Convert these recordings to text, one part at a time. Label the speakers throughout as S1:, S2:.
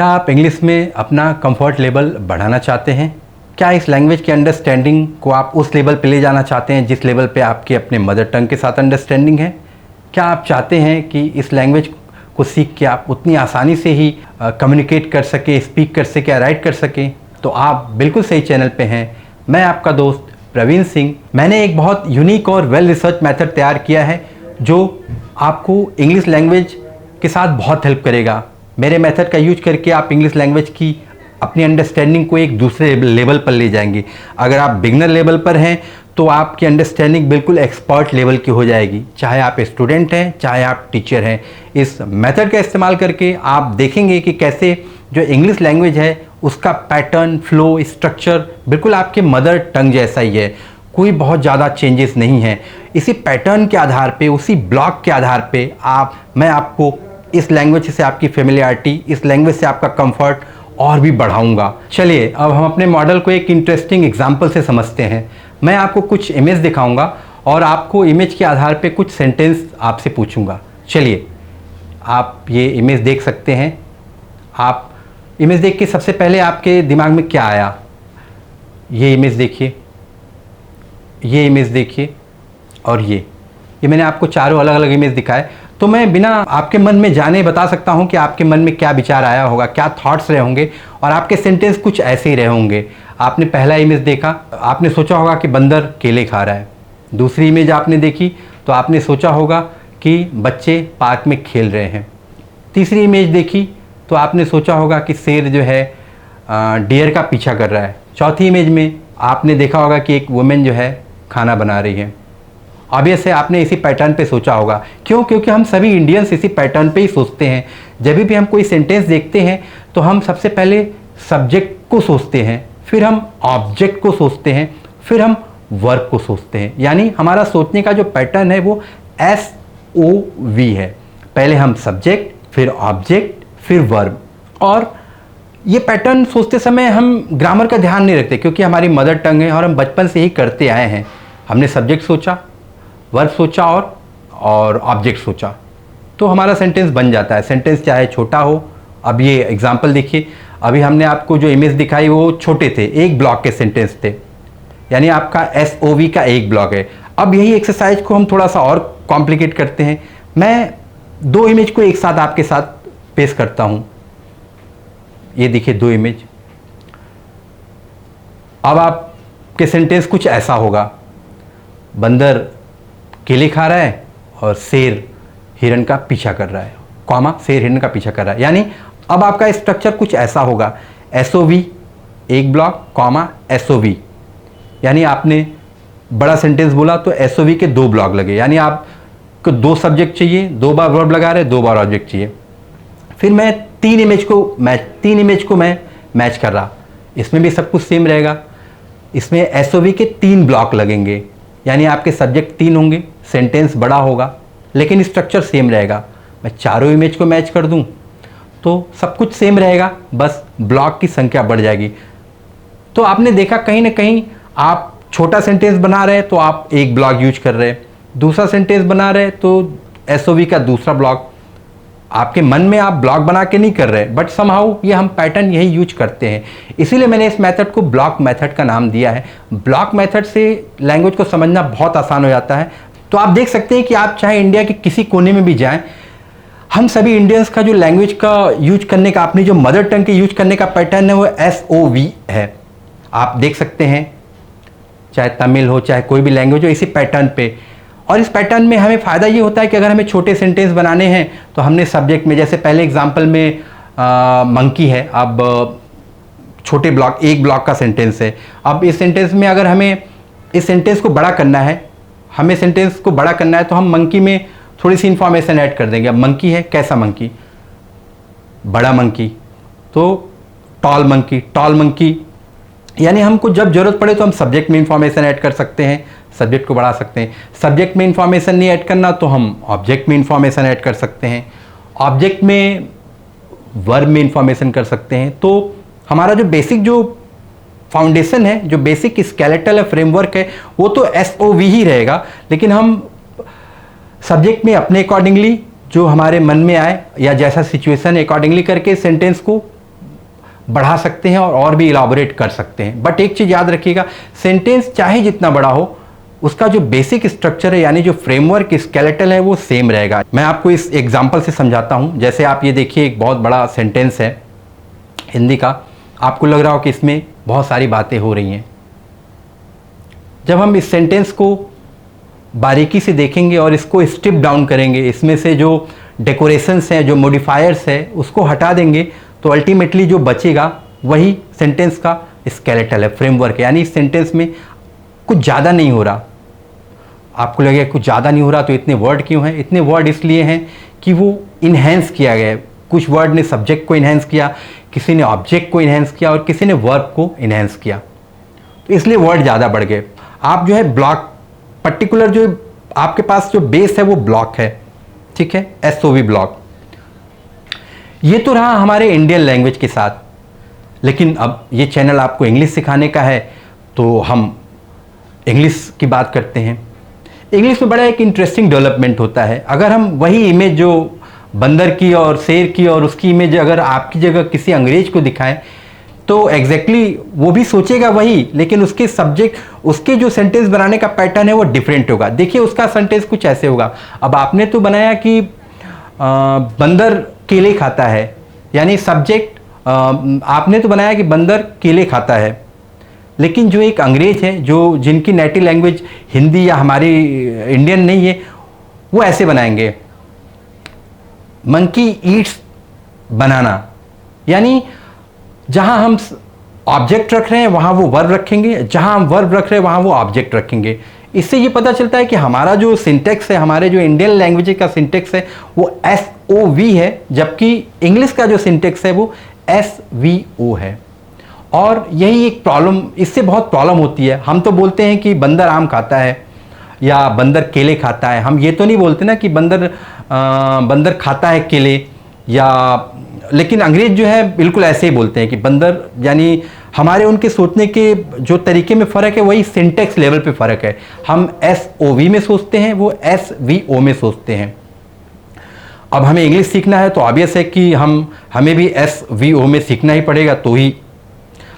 S1: क्या आप इंग्लिश में अपना कंफर्ट लेवल बढ़ाना चाहते हैं? क्या इस लैंग्वेज की अंडरस्टैंडिंग को आप उस लेवल पे ले जाना चाहते हैं जिस लेवल पे आपकी अपने मदर टंग के साथ अंडरस्टैंडिंग है? क्या आप चाहते हैं कि इस लैंग्वेज को सीख के आप उतनी आसानी से ही कम्युनिकेट कर सकें, स्पीक कर सकें, राइट कर सकें? तो आप बिल्कुल सही चैनल पे हैं। मैं आपका दोस्त प्रवीण सिंह। मैंने एक बहुत यूनिक और वेल रिसर्च मेथड तैयार किया है जो आपको इंग्लिश लैंग्वेज के साथ बहुत हेल्प करेगा। मेरे मेथड का यूज करके आप इंग्लिश लैंग्वेज की अपनी अंडरस्टैंडिंग को एक दूसरे लेवल पर ले जाएंगे। अगर आप बिगनर लेवल पर हैं तो आपकी अंडरस्टैंडिंग बिल्कुल एक्सपर्ट लेवल की हो जाएगी, चाहे आप स्टूडेंट हैं चाहे आप टीचर हैं। इस मेथड का इस्तेमाल करके आप देखेंगे कि कैसे जो इंग्लिश लैंग्वेज है उसका पैटर्न, फ्लो, स्ट्रक्चर बिल्कुल आपके मदर टंग जैसा ही है। कोई बहुत ज़्यादा चेंजेस नहीं है। इसी पैटर्न के आधार पे, उसी ब्लॉक के आधार पे मैं आपको इस लैंग्वेज से आपकी फेमिलियरिटी, इस लैंग्वेज से आपका कंफर्ट और भी बढ़ाऊंगा। चलिए अब हम अपने मॉडल को एक इंटरेस्टिंग एग्जांपल से समझते हैं। मैं आपको कुछ इमेज दिखाऊंगा और आपको इमेज के आधार पे कुछ सेंटेंस आपसे पूछूंगा। चलिए आप ये इमेज देख सकते हैं। आप इमेज देख के सबसे पहले आपके दिमाग में क्या आया? ये इमेज देखिए, ये इमेज देखिए और ये मैंने आपको चारों अलग अलग इमेज दिखाए। तो मैं बिना आपके मन में जाने बता सकता हूं कि आपके मन में क्या विचार आया होगा, क्या थॉट्स रहे होंगे और आपके सेंटेंस कुछ ऐसे ही रहे होंगे। आपने पहला इमेज देखा, आपने सोचा होगा कि बंदर केले खा रहा है। दूसरी इमेज आपने देखी तो आपने सोचा होगा कि बच्चे पार्क में खेल रहे हैं। तीसरी इमेज देखी तो आपने सोचा होगा कि शेर जो है डियर का पीछा कर रहा है। चौथी इमेज में आपने देखा होगा कि एक वुमेन जो है खाना बना रही है। ऑब्वियस है आपने इसी पैटर्न पे सोचा होगा। क्यों? क्योंकि हम सभी इंडियंस इसी पैटर्न पे ही सोचते हैं। जब भी हम कोई सेंटेंस देखते हैं तो हम सबसे पहले सब्जेक्ट को सोचते हैं, फिर हम ऑब्जेक्ट को सोचते हैं, फिर हम वर्ब को सोचते हैं। यानी हमारा सोचने का जो पैटर्न है वो SOV है। पहले हम सब्जेक्ट, फिर ऑब्जेक्ट, फिर वर्ब। और ये पैटर्न सोचते समय हम ग्रामर का ध्यान नहीं रखते क्योंकि हमारी मदर टंग है और हम बचपन से ही करते आए हैं। हमने सब्जेक्ट सोचा, वर्ब सोचा और ऑब्जेक्ट सोचा तो हमारा सेंटेंस बन जाता है। सेंटेंस चाहे छोटा हो। अब ये एग्जांपल देखिए, अभी हमने आपको जो इमेज दिखाई वो छोटे थे, एक ब्लॉक के सेंटेंस थे, यानी आपका SOV का एक ब्लॉक है। अब यही एक्सरसाइज को हम थोड़ा सा और कॉम्प्लिकेट करते हैं। मैं दो इमेज को एक साथ आपके साथ पेश करता हूँ। ये देखिए दो इमेज। अब आपके सेंटेंस कुछ ऐसा होगा, बंदर केले खा रहा है और शेर हिरन का पीछा कर रहा है, कॉमा शेर हिरन का पीछा कर रहा है। यानी अब आपका स्ट्रक्चर कुछ ऐसा होगा, SOV एक ब्लॉक, कॉमा SOV। यानी आपने बड़ा सेंटेंस बोला तो SOV के दो ब्लॉक लगे। यानी आपको दो सब्जेक्ट चाहिए, दो बार वर्ब लगा रहे, दो बार ऑब्जेक्ट चाहिए। फिर मैं तीन इमेज को मैं मैच कर रहा। इसमें भी सब कुछ सेम रहेगा। इसमें SOV के तीन ब्लॉक लगेंगे, यानी आपके सब्जेक्ट तीन होंगे, सेंटेंस बड़ा होगा लेकिन स्ट्रक्चर सेम रहेगा। मैं चारों इमेज को मैच कर दूं तो सब कुछ सेम रहेगा, बस ब्लॉक की संख्या बढ़ जाएगी। तो आपने देखा कहीं ना कहीं आप छोटा सेंटेंस बना रहे हैं तो आप एक ब्लॉक यूज कर रहे हैं, दूसरा सेंटेंस बना रहे हैं तो SOV का दूसरा ब्लॉक। आपके मन में आप ब्लॉक बना के नहीं कर रहे, बट समहाउ ये हम पैटर्न यही यूज करते हैं। इसीलिए मैंने इस मेथड को ब्लॉक मेथड का नाम दिया है। ब्लॉक मेथड से लैंग्वेज को समझना बहुत आसान हो जाता है। तो आप देख सकते हैं कि आप चाहे इंडिया के किसी कोने में भी जाएं, हम सभी इंडियंस का जो लैंग्वेज का यूज करने का, अपनी जो मदर टंग के यूज करने का पैटर्न है वो SOV है। आप देख सकते हैं चाहे तमिल हो चाहे कोई भी लैंग्वेज हो, इसी पैटर्न पे। और इस पैटर्न में हमें फ़ायदा ये होता है कि अगर हमें छोटे सेंटेंस बनाने हैं तो हमने सब्जेक्ट में, जैसे पहले एग्जांपल में मंकी है, अब छोटे ब्लॉक, एक ब्लॉक का सेंटेंस है। अब इस सेंटेंस में अगर हमें इस सेंटेंस को बड़ा करना है, तो हम मंकी में थोड़ी सी इंफॉर्मेशन ऐड कर देंगे। अब मंकी है, कैसा मंकी? बड़ा मंकी। तो टॉल मंकी। यानी हमको जब जरूरत पड़े तो हम सब्जेक्ट में इंफॉर्मेशन ऐड कर सकते हैं, सब्जेक्ट को बढ़ा सकते हैं। सब्जेक्ट में इंफॉर्मेशन नहीं ऐड करना तो हम ऑब्जेक्ट में इंफॉर्मेशन ऐड कर सकते हैं, ऑब्जेक्ट में वर्ब में इंफॉर्मेशन कर सकते हैं। तो हमारा जो बेसिक जो फाउंडेशन है, जो बेसिक स्केलेटल है, फ्रेमवर्क है, वो तो SOV ही रहेगा। लेकिन हम सब्जेक्ट में अपने अकॉर्डिंगली जो हमारे मन में आए या जैसा सिचुएशन अकॉर्डिंगली करके सेंटेंस को बढ़ा सकते हैं और भी इलाबोरेट कर सकते हैं। बट एक चीज़ याद रखिएगा, सेंटेंस चाहे जितना बड़ा हो, उसका जो बेसिक स्ट्रक्चर है यानी जो फ्रेमवर्क स्केलेटल है वो सेम रहेगा। मैं आपको इस एग्जांपल से समझाता हूँ। जैसे आप ये देखिए, एक बहुत बड़ा सेंटेंस है हिंदी का, आपको लग रहा हो कि इसमें बहुत सारी बातें हो रही हैं। जब हम इस सेंटेंस को बारीकी से देखेंगे और इसको स्ट्रिप डाउन करेंगे, इसमें से जो डेकोरेशंस हैं, जो मॉडिफायर्स है, उसको हटा देंगे, तो अल्टीमेटली जो बचेगा वही सेंटेंस का स्केलेटल है, फ्रेमवर्क है। यानी इस सेंटेंस में कुछ ज़्यादा नहीं हो रहा। आपको लगेगा कुछ ज़्यादा नहीं हो रहा तो इतने वर्ड क्यों हैं? इतने वर्ड इसलिए हैं कि वो इन्हेंस किया गया है। कुछ वर्ड ने सब्जेक्ट को इन्हेंस किया, किसी ने ऑब्जेक्ट को इन्हेंस किया और किसी ने वर्ब को इन्हेंस किया, तो इसलिए वर्ड ज़्यादा बढ़ गए। आप जो है ब्लॉक, पर्टिकुलर जो आपके पास जो बेस है वो ब्लॉक है, ठीक है, SOV ब्लॉक। ये तो रहा हमारे इंडियन लैंग्वेज के साथ, लेकिन अब ये चैनल आपको इंग्लिश सिखाने का है तो हम इंग्लिश की बात करते हैं। इंग्लिश में बड़ा एक इंटरेस्टिंग डेवलपमेंट होता है। अगर हम वही इमेज जो बंदर की और शेर की और उसकी इमेज अगर आपकी जगह किसी अंग्रेज को दिखाएं तो एग्जैक्टली वो भी सोचेगा वही, लेकिन उसके सब्जेक्ट, उसके जो सेंटेंस बनाने का पैटर्न है वो डिफरेंट होगा। देखिए उसका सेंटेंस कुछ ऐसे होगा। अब आपने तो बनाया कि बंदर केले खाता है, यानी सब्जेक्ट आपने तो बनाया कि बंदर केले खाता है, लेकिन जो एक अंग्रेज है, जो जिनकी नेटिव लैंग्वेज हिंदी या हमारी इंडियन नहीं है, वो ऐसे बनाएंगे, मंकी ईट्स बनाना। यानी जहां हम ऑब्जेक्ट रख रहे हैं वहां वो वर्ब रखेंगे, जहां हम वर्ब रख रहे हैं वहां वो ऑब्जेक्ट रखेंगे। इससे ये पता चलता है कि हमारा जो सिंटेक्स है, हमारे जो इंडियन लैंग्वेज का सिंटेक्स है वो SOV है, जबकि इंग्लिश का जो सिंटेक्स है वो SVO है। और यही एक प्रॉब्लम, इससे बहुत प्रॉब्लम होती है। हम तो बोलते हैं कि बंदर आम खाता है या बंदर केले खाता है, हम ये तो नहीं बोलते ना कि बंदर खाता है केले, या लेकिन अंग्रेज जो है बिल्कुल ऐसे ही बोलते हैं कि बंदर, यानी हमारे उनके सोचने के जो तरीके में फ़र्क है वही सिंटेक्स लेवल पे फ़र्क है। हम SOV में सोचते हैं, वो SVO में सोचते हैं। अब हमें इंग्लिश सीखना है तो ऑब्वियस है कि हमें भी SVO में सीखना ही पड़ेगा, तो ही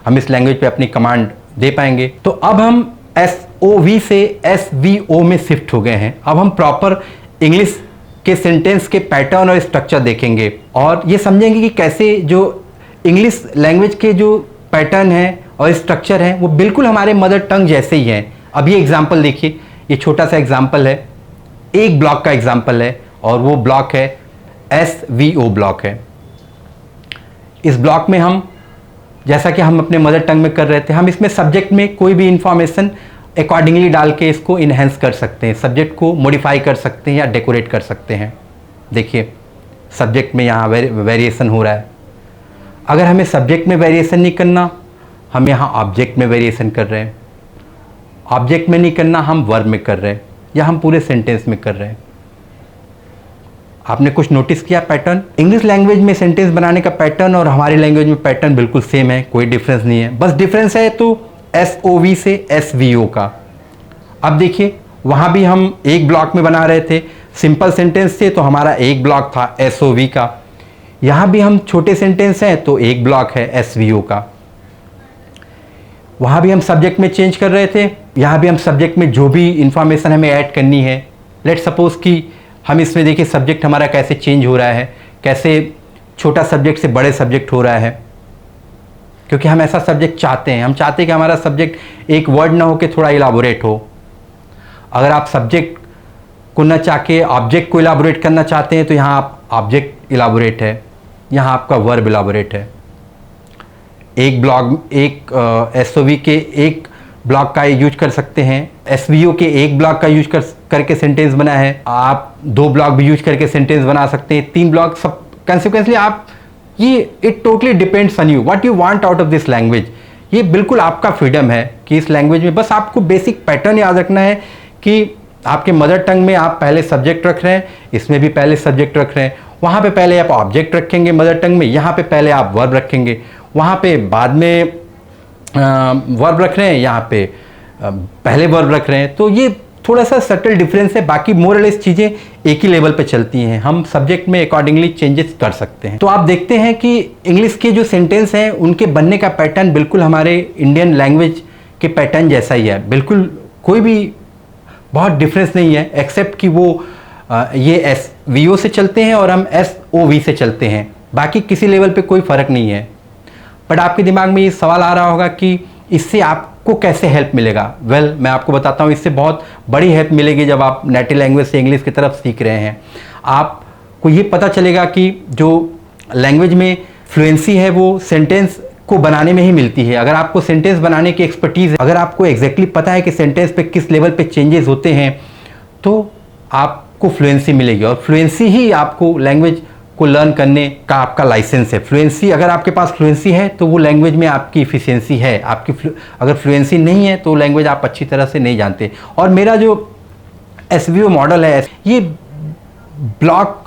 S1: हम इस लैंग्वेज पे अपनी कमांड दे पाएंगे। तो अब हम SOV से SVO में शिफ्ट हो गए हैं। अब हम प्रॉपर इंग्लिश के सेंटेंस के पैटर्न और स्ट्रक्चर देखेंगे और ये समझेंगे कि कैसे जो इंग्लिश लैंग्वेज के जो पैटर्न है और स्ट्रक्चर है वो बिल्कुल हमारे मदर टंग जैसे ही हैं। अब ये एग्जाम्पल देखिए, ये छोटा सा एग्जाम्पल है, एक ब्लॉक का एग्जाम्पल है और वो ब्लॉक है SVO ब्लॉक है। इस ब्लॉक में हम, जैसा कि हम अपने मदर टंग में कर रहे थे, हम इसमें सब्जेक्ट में कोई भी इंफॉर्मेशन अकॉर्डिंगली डाल के इसको इन्हेंस कर सकते हैं, सब्जेक्ट को मॉडिफाई कर सकते हैं या डेकोरेट कर सकते हैं। देखिए सब्जेक्ट में यहाँ वेरिएशन हो रहा है। अगर हमें सब्जेक्ट में वेरिएशन नहीं करना, हम यहाँ ऑब्जेक्ट में वेरिएशन कर रहे हैं। ऑब्जेक्ट में नहीं करना, हम वर्ब में कर रहे हैं या हम पूरे सेंटेंस में कर रहे हैं। आपने कुछ नोटिस किया पैटर्न? इंग्लिश लैंग्वेज में सेंटेंस बनाने का पैटर्न और हमारी लैंग्वेज में पैटर्न बिल्कुल सेम है, कोई डिफरेंस नहीं है। बस डिफरेंस है तो SOV से SVO का। अब देखिए वहाँ भी हम एक ब्लॉक में बना रहे थे, सिंपल सेंटेंस थे तो हमारा एक ब्लॉक था SOV का। यहाँ भी हम छोटे सेंटेंस हैं तो एक ब्लॉक है SVO का। वहाँ भी हम सब्जेक्ट में चेंज कर रहे थे, यहाँ भी हम सब्जेक्ट में जो भी इंफॉर्मेशन हमें ऐड करनी है, लेट सपोज कि हम इसमें देखिए सब्जेक्ट हमारा कैसे चेंज हो रहा है, कैसे छोटा सब्जेक्ट से बड़े सब्जेक्ट हो रहा है, क्योंकि हम ऐसा सब्जेक्ट चाहते हैं। हम चाहते हैं कि हमारा सब्जेक्ट एक वर्ड ना हो के थोड़ा इलाबोरेट हो। अगर आप सब्जेक्ट को न चाह के ऑब्जेक्ट को इलाबोरेट करना चाहते हैं तो यहाँ आप ऑब्जेक्ट इलाबोरेट है, यहाँ आपका वर्ब इलाबोरेट है। एक ब्लॉक, एक SOV के एक ब्लॉक का यूज कर सकते हैं, SVO के एक ब्लॉक का यूज करके सेंटेंस बना है, आप दो ब्लॉक भी यूज करके सेंटेंस बना सकते हैं, तीन ब्लॉक, सब कंसिक्वेंसली आप, ये it totally depends on you what you want out of this language. ये बिल्कुल आपका फ्रीडम है कि इस लैंग्वेज में बस आपको बेसिक पैटर्न याद रखना है कि आपके मदर टंग में आप पहले सब्जेक्ट रख रहे हैं, इसमें भी पहले सब्जेक्ट रख रहे हैं, वहाँ पे पहले आप ऑब्जेक्ट रखेंगे मदर टंग में, यहाँ पे पहले आप वर्ब रखेंगे, वहाँ पे बाद में वर्ब रख रहे हैं, यहाँ पे पहले वर्ब रख रहे हैं। तो ये थोड़ा सा सटल डिफरेंस है, बाकी मोरलेस चीज़ें एक ही लेवल पे चलती हैं। हम सब्जेक्ट में अकॉर्डिंगली चेंजेस कर सकते हैं। तो आप देखते हैं कि इंग्लिश के जो सेंटेंस हैं उनके बनने का पैटर्न बिल्कुल हमारे इंडियन लैंग्वेज के पैटर्न जैसा ही है, बिल्कुल कोई भी बहुत डिफरेंस नहीं है, एक्सेप्ट कि वो ये SVO से चलते हैं और हम SOV से चलते हैं, बाकी किसी लेवल पे कोई फ़र्क नहीं है। बट आपके दिमाग में ये सवाल आ रहा होगा कि इससे आपको कैसे हेल्प मिलेगा। वेल, मैं आपको बताता हूँ, इससे बहुत बड़ी हेल्प मिलेगी जब आप नेटिव लैंग्वेज से इंग्लिश की तरफ सीख रहे हैं। आपको ये पता चलेगा कि जो लैंग्वेज में फ्लुएंसी है वो सेंटेंस को बनाने में ही मिलती है। अगर आपको सेंटेंस बनाने की एक्सपर्टीज़ है, अगर आपको एग्जैक्टली पता है कि सेंटेंस पे किस लेवल पे चेंजेस होते हैं, तो आपको फ्लुएंसी मिलेगी और फ्लुएंसी ही आपको लैंग्वेज को लर्न करने का आपका लाइसेंस है। फ्लुएंसी, अगर आपके पास फ्लुएंसी है तो वो लैंग्वेज में आपकी इफिशिएंसी है। अगर फ्लुएंसी नहीं है तो लैंग्वेज आप अच्छी तरह से नहीं जानते। और मेरा जो SVO मॉडल है, ये ब्लॉक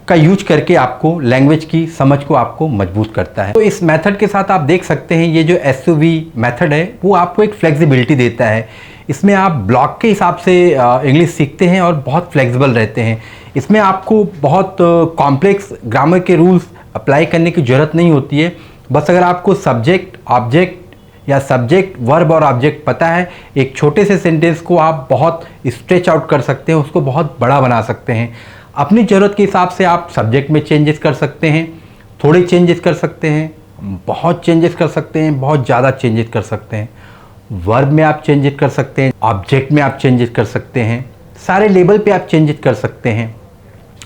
S1: का यूज करके आपको लैंग्वेज की समझ को आपको मजबूत करता है। तो इस मेथड के साथ आप देख सकते हैं, ये जो SOV मेथड है वो आपको एक फ्लेक्सिबिलिटी देता है। इसमें आप ब्लॉक के हिसाब से इंग्लिश सीखते हैं और बहुत फ्लेक्सिबल रहते हैं। इसमें आपको बहुत कॉम्प्लेक्स ग्रामर के रूल्स अप्लाई करने की ज़रूरत नहीं होती है। बस अगर आपको सब्जेक्ट ऑब्जेक्ट या सब्जेक्ट वर्ब और ऑब्जेक्ट पता है, एक छोटे से सेंटेंस को आप बहुत स्ट्रेच आउट कर सकते हैं, उसको बहुत बड़ा बना सकते हैं। अपनी ज़रूरत के हिसाब से आप सब्जेक्ट में चेंजेस कर सकते हैं, थोड़े चेंजेस कर सकते हैं, बहुत चेंजेस कर सकते हैं, बहुत ज़्यादा चेंजेस कर सकते हैं। वर्ब में आप चेंजेस कर सकते हैं, ऑब्जेक्ट में आप चेंजेस कर सकते हैं, सारे लेवल पे आप चेंजेस कर सकते हैं।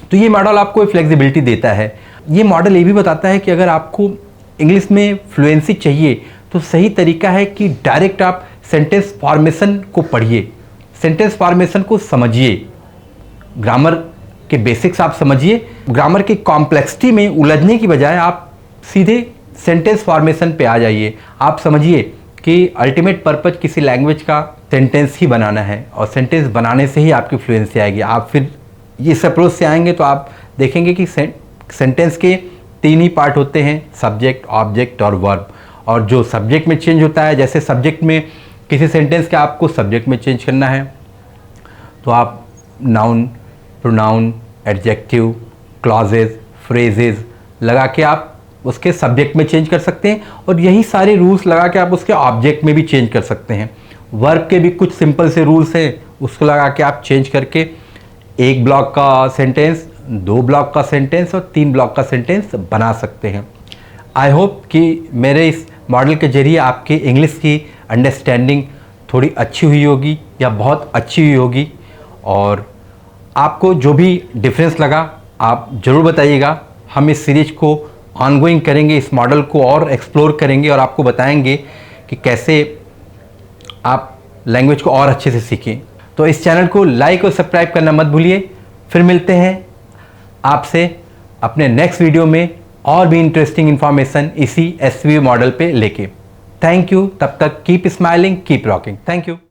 S1: तो ये मॉडल आपको फ्लेक्सिबिलिटी देता है। ये मॉडल ये भी बताता है कि अगर आपको इंग्लिश में फ्लुएंसी चाहिए तो सही तरीका है कि डायरेक्ट आप सेंटेंस फॉर्मेशन को पढ़िए, सेंटेंस फॉर्मेशन को समझिए, ग्रामर के बेसिक्स आप समझिए। ग्रामर की कॉम्प्लेक्सिटी में उलझने की बजाय आप सीधे सेंटेंस फॉर्मेशन पे आ जाइए। आप समझिए कि अल्टीमेट पर्पज किसी लैंग्वेज का सेंटेंस ही बनाना है और सेंटेंस बनाने से ही आपकी फ्लुएंसी आएगी। आप फिर इस अप्रोच से आएंगे तो आप देखेंगे कि सेंटेंस के 3 ही पार्ट होते हैं, सब्जेक्ट, ऑब्जेक्ट और वर्ब। और जो सब्जेक्ट में चेंज होता है, जैसे सब्जेक्ट में किसी सेंटेंस का आपको सब्जेक्ट में चेंज करना है तो आप noun, pronoun, adjective, clauses, phrases लगा के आप उसके सब्जेक्ट में चेंज कर सकते हैं और यही सारे रूल्स लगा के आप उसके ऑब्जेक्ट में भी चेंज कर सकते हैं। वर्ब के भी कुछ सिंपल से रूल्स हैं, उसको लगा के आप चेंज करके 1 ब्लॉक का सेंटेंस, 2 ब्लॉक का सेंटेंस और 3 ब्लॉक का सेंटेंस बना सकते हैं। आई होप कि मेरे इस मॉडल के जरिए आपकी इंग्लिश की अंडरस्टैंडिंग थोड़ी अच्छी हुई होगी या बहुत अच्छी हुई होगी। और आपको जो भी डिफरेंस लगा आप ज़रूर बताइएगा। हम इस सीरीज को ऑनगोइंग करेंगे, इस मॉडल को और एक्सप्लोर करेंगे और आपको बताएंगे कि कैसे आप लैंग्वेज को और अच्छे से सीखें। तो इस चैनल को लाइक और सब्सक्राइब करना मत भूलिए। फिर मिलते हैं आपसे अपने नेक्स्ट वीडियो में और भी इंटरेस्टिंग इन्फॉर्मेशन इसी SVO मॉडल पे लेके। Thank you. तब तक keep smiling, keep rocking. Thank you.